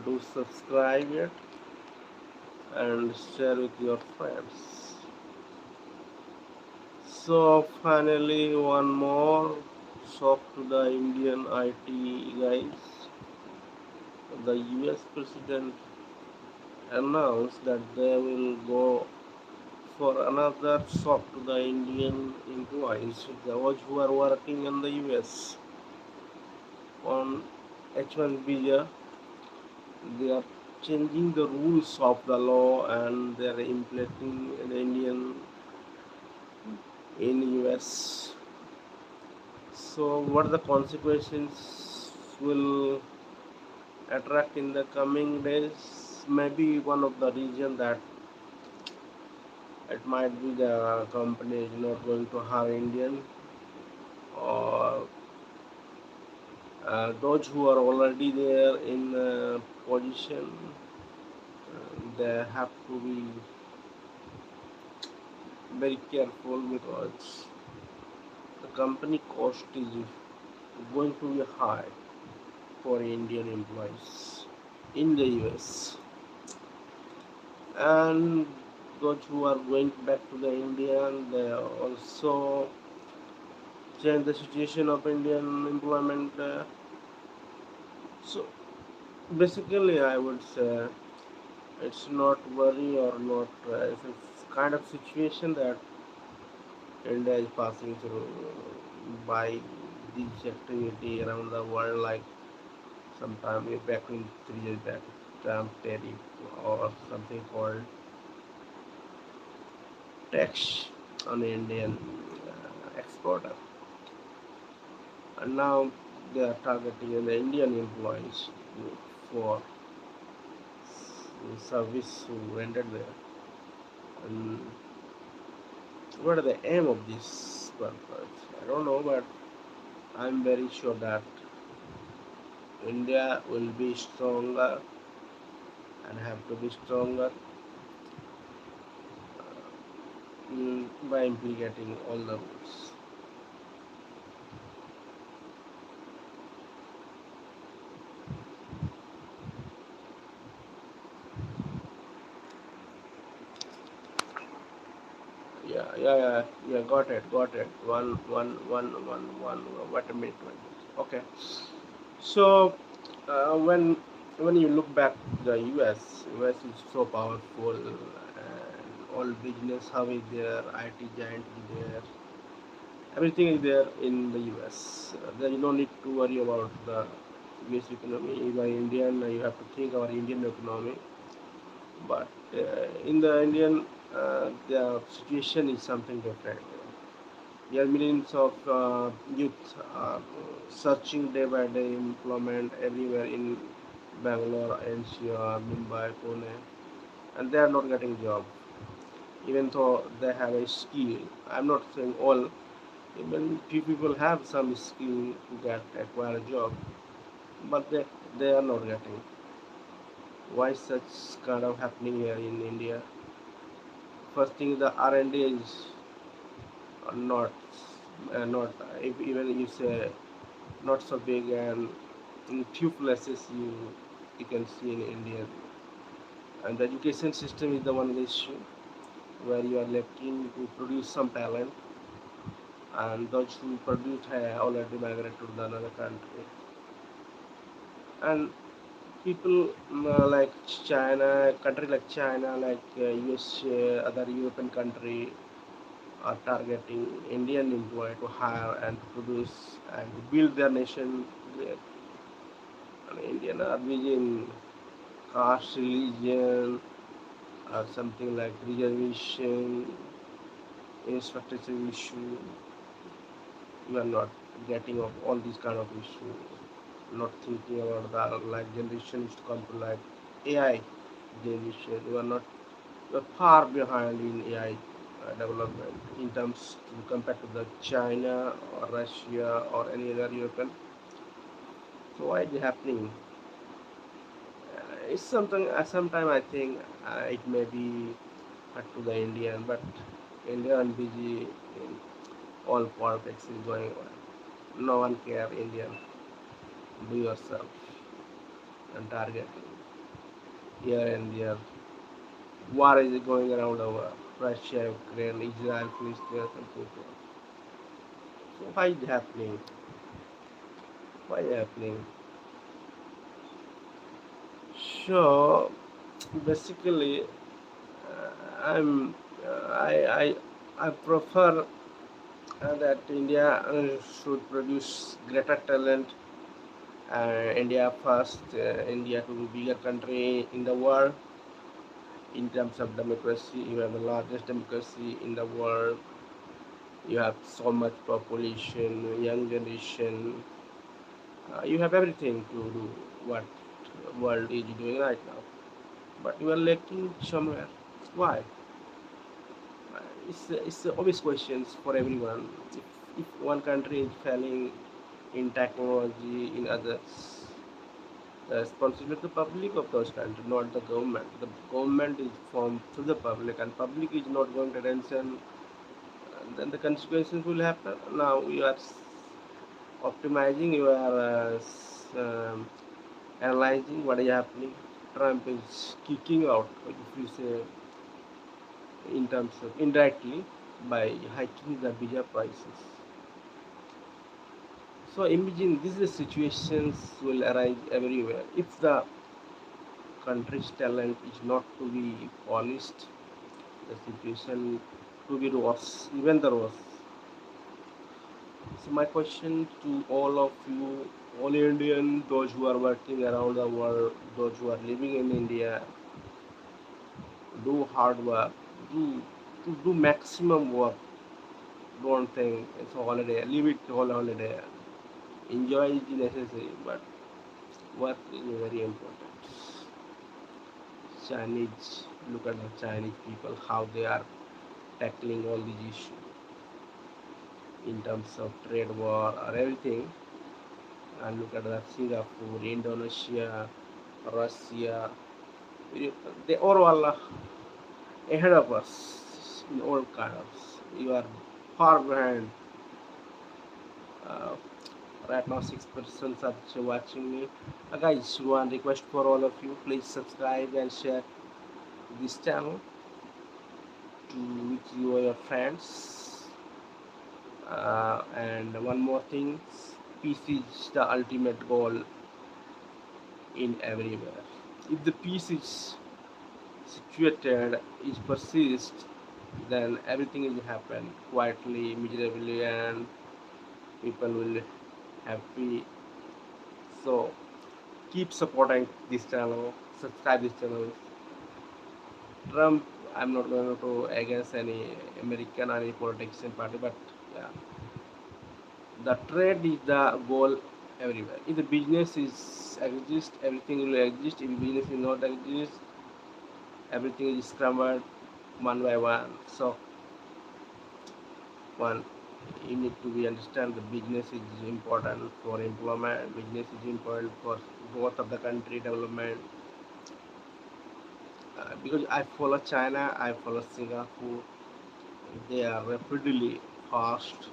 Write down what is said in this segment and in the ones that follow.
do subscribe it and share with your friends. So finally, one more shock to the Indian IT guys. The US president announced that they will go for another shock to the Indian employees, those who are working in the US on H1 visa. They are changing the rules of the law and they are implementing the Indian in US. So what the consequences will attract in the coming days? Maybe one of the reason that it might be the company is not going to hire Indian, or those who are already there in position, they have to be very careful because the company cost is going to be high for Indian employees in the US. And those who are going back to the India, they also change the situation of Indian employment. So basically, I would say it's not worry or not. It's kind of situation that India is passing through by this activity around the world, like sometime back in 3 years back, Trump tariff or something called tax on Indian exporter, and now they are targeting the Indian employees for service who rendered there. And what are the aim of this purpose? I don't know, but I'm very sure that India will be stronger and have to be stronger by implementing all the rules. Yeah. Got it. One. Wait a minute. Okay. So when you look back, the US is so powerful, and all business hub is there, IT giant is there, everything is there in the US. There is no need to worry about the US economy. If you are Indian, you have to think about Indian economy. But in the Indian, the situation is something different. There are millions of youth searching day by day employment everywhere in Bangalore, NCR, Mumbai, Pune, and they are not getting job, even though they have a skill. I'm not saying all, even few people have some skill to get acquire a job, but they are not getting. Why such kind of happening here in India? First thing, the R&D is not not if even you say not so big, and in few places you can see in India. And the education system is the one issue where you are lacking to produce some talent, and those who produce have already migrated to another country. And people like China, country like China, like USA, other European country are targeting Indian employee to hire and to produce and to build their nation great. And Indian are busy in caste, religion, or something like reservation, infrastructure issue. You are not getting of all these kind of issue. Not thinking about the like generations to come to like AI generation. You are far behind in AI development in terms compared to the China or Russia or any other European. So why is it happening? It's something. Sometimes I think it may be hard to the Indian, but Indian busy in all politics is going on. No one care Indian. Do yourself and targeting. here and there. War is going around over Russia, Ukraine, Israel, Palestine, something. So why is happening? Why happening? So basically, I'm I prefer that India should produce greater talent. India first, India to be bigger country in the world in terms of democracy. You have the largest democracy in the world. You have so much population, young generation. You have everything to do what world is doing right now. But you are lacking somewhere. Why? It's obvious questions for everyone. If one country is failing in technology, in others, the responsibility of the public of those countries, not the government. The government is formed through the public, and public is not going to attention. Then the consequences will happen. Now you are optimizing, you are analyzing what is happening. Trump is kicking out, if you say, in terms of indirectly by hiking the visa prices. So imagine these situations will arise everywhere. If the country's talent is not to be polished, the situation to be worse, even the worse. So my question to all of you, all Indian, those who are working around the world, those who are living in India, do hard work, do do maximum work. Don't think it's a holiday. Leave it whole holiday. Enjoy is necessary, but work is very important. Chinese, look at the Chinese people, how they are tackling all these issues in terms of trade war or everything. And look at the Singapore, Indonesia, Russia. They all are ahead of us in all kinds. You are far behind. Uh, right now, 6% are watching me. Guys, one request for all of you: please subscribe and share this channel to with your friends. And one more thing, peace is the ultimate goal in everywhere. If the peace is situated, is persist, then everything will happen quietly, miserably, and people will happy. So keep supporting this channel, subscribe this channel. Trump, I'm not going to against any American or any politician party, but yeah, the trade is the goal everywhere. If the business is exist, everything will exist. If the business is not exist, everything is scrambled one by one. So one, you need to be understand the business is important for employment. Business is important for both of the country development. Because I follow China, I follow Singapore. They are rapidly fast.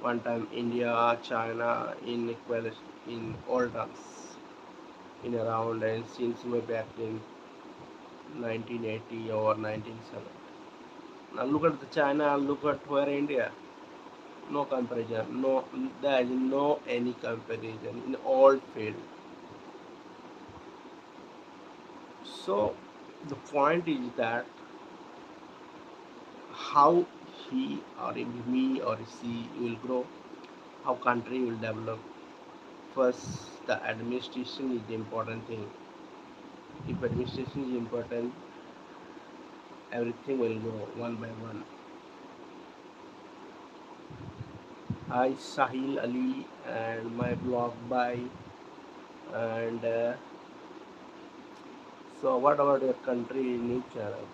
One time India, China inequality in all terms in around and since way back in 1980 or 1970. Now look at the China, look at where India. No comparison. No, there is no any comparison in all field. So the point is that how he or me or she will grow, how country will develop. First, the administration is the important thing. If administration is important, everything will go one by one. Hi, Sahil Ali, and my blog by. And so, what about your country news channel?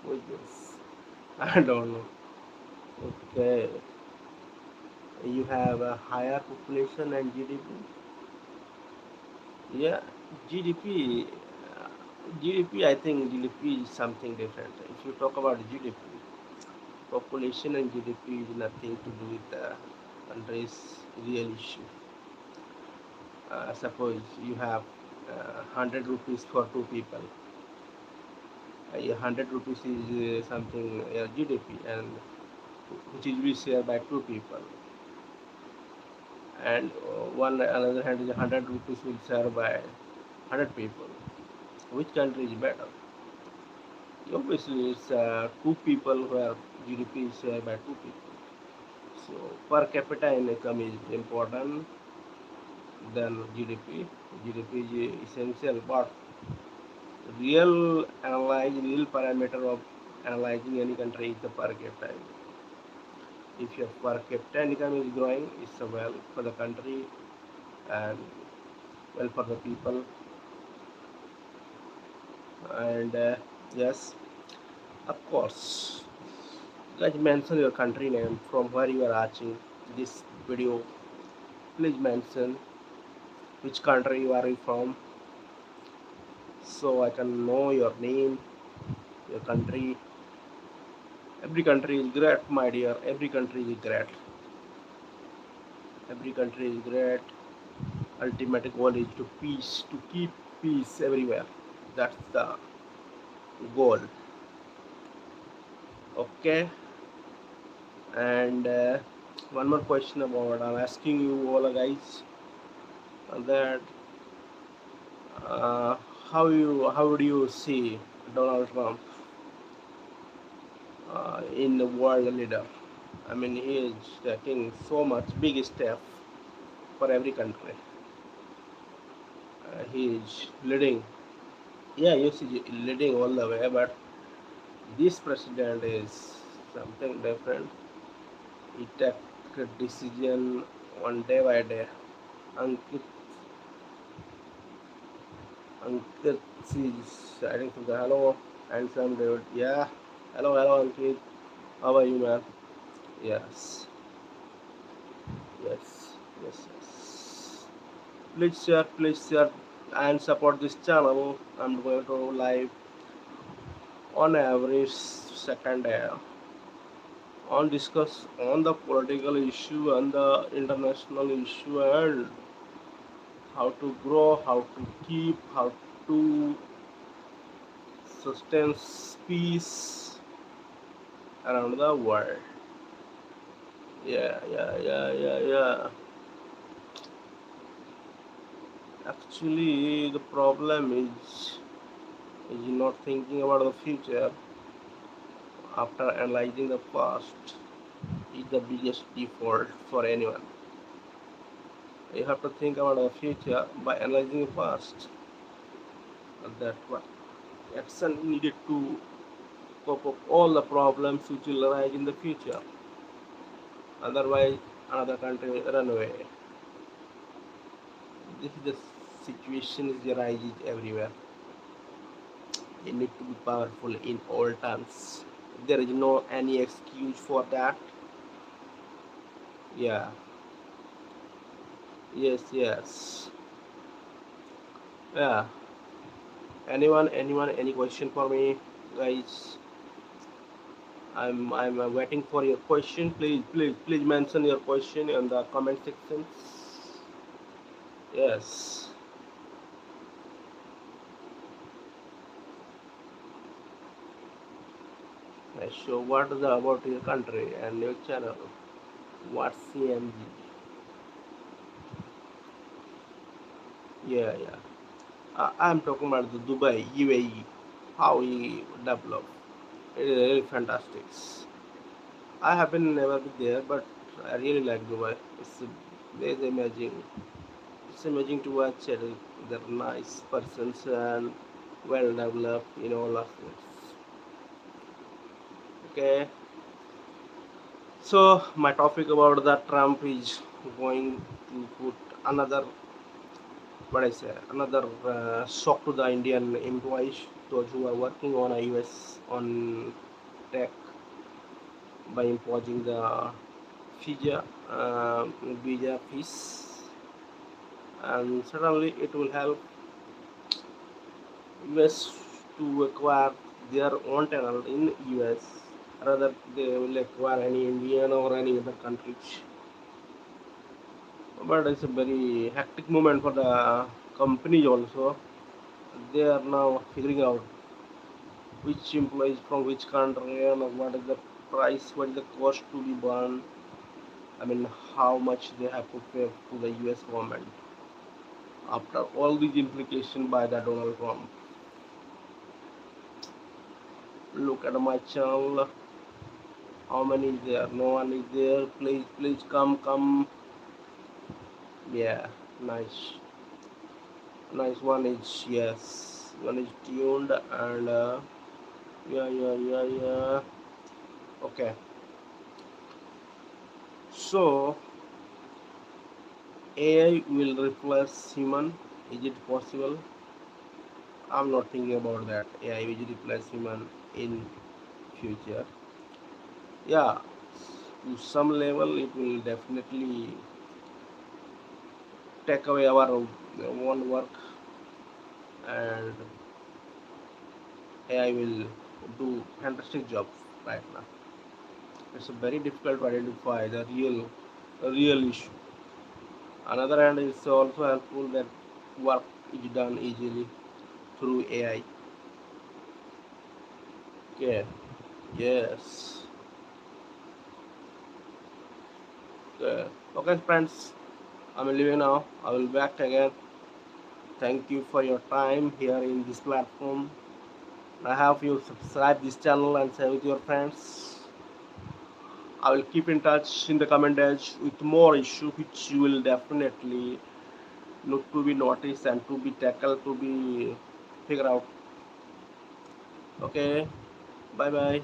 Who is this? I don't know. Okay, you have a higher population and GDP. Yeah, GDP. GDP. I think GDP is something different. If you talk about GDP, population and GDP is nothing to do with the country's real issue. Suppose you have 100 rupees for two people. 100 rupees is something GDP, and which is we share by two people, and one another hand is 100 rupees will share by 100 people. Which country is better? Obviously, it's two people where GDP is shared by two people. So per capita income is important than GDP. GDP is essential, but real parameter of analyzing any country is the per capita. If your per capita income is growing, it's well for the country and well for the people. And yes, of course, guys, mention your country name from where you are watching this video. Please mention which country you are from, so I can know your name, your country. Every country is great, my dear. Every country is great. Every country is great. Ultimate goal is to peace, to keep peace everywhere. That's the goal. Okay. And one more question about I'm asking you all guys that uh, how would you see Donald Trump in the world leader? I mean, he is taking so much big step for every country. He is leading. Yeah, you see, leading all the way, but this president is something different. He takes a decision on day by day. Ankit, Ankit is, I think, the hello, handsome dude. Yeah, hello, Ankit. How are you, man? Yes, yes. Please share, and support this channel. I'm going to live on every second day on discuss on the political issue and the international issue and how to grow, how to keep, how to sustain peace around the world. Yeah. Actually, the problem is not thinking about the future after analyzing the past is the biggest default for anyone. You have to think about the future by analyzing the past. That what action needed to cope up all the problems which will arise in the future. Otherwise, another country will run away. This is the situation is arises everywhere. You need to be powerful in all terms. There is no any excuse for that. Yeah. Yes. Yeah. Anyone, any question for me, guys? I'm waiting for your question. Please mention your question in the comment section. Yes. So what is about your country and your channel? What's CMG? Yeah. I'm talking about the Dubai, UAE, how he developed. It is really fantastic. I haven't never been there, but I really like Dubai. It's amazing. It's amazing to watch it. They're nice persons and well developed in all aspects. Okay. So my topic about that Trump is going to put another what I say another shock to the Indian employees, those who are working on a US on tech by imposing the visa visa fees, and certainly it will help US to acquire their own talent in US rather they will acquire any Indian or any other countries. But it's a very hectic moment for the companies also, they are now figuring out which employees from which country and what is the price, what is the cost to be borne. I mean, how much they have to pay to the US government after all these implications by the Donald Trump. Look at my channel. How many is there? No one is there. Please, please come, come. Yeah, nice. Nice one is, yes. One is tuned and yeah. Okay. So AI will replace human. Is it possible? I'm not thinking about that. AI will replace human in future. Yeah, to some level it will definitely take away our one work, and AI will do fantastic job right now. It's very difficult to identify the real issue. Another hand is also helpful that work is done easily through AI. Okay. Yes. Okay, friends. I'm leaving now. I will back again. Thank you for your time here in this platform. I hope you subscribe this channel and share with your friends. I will keep in touch in the comment edge with more issue which you will definitely look to be noticed and to be tackled, to be figured out. Okay, bye bye.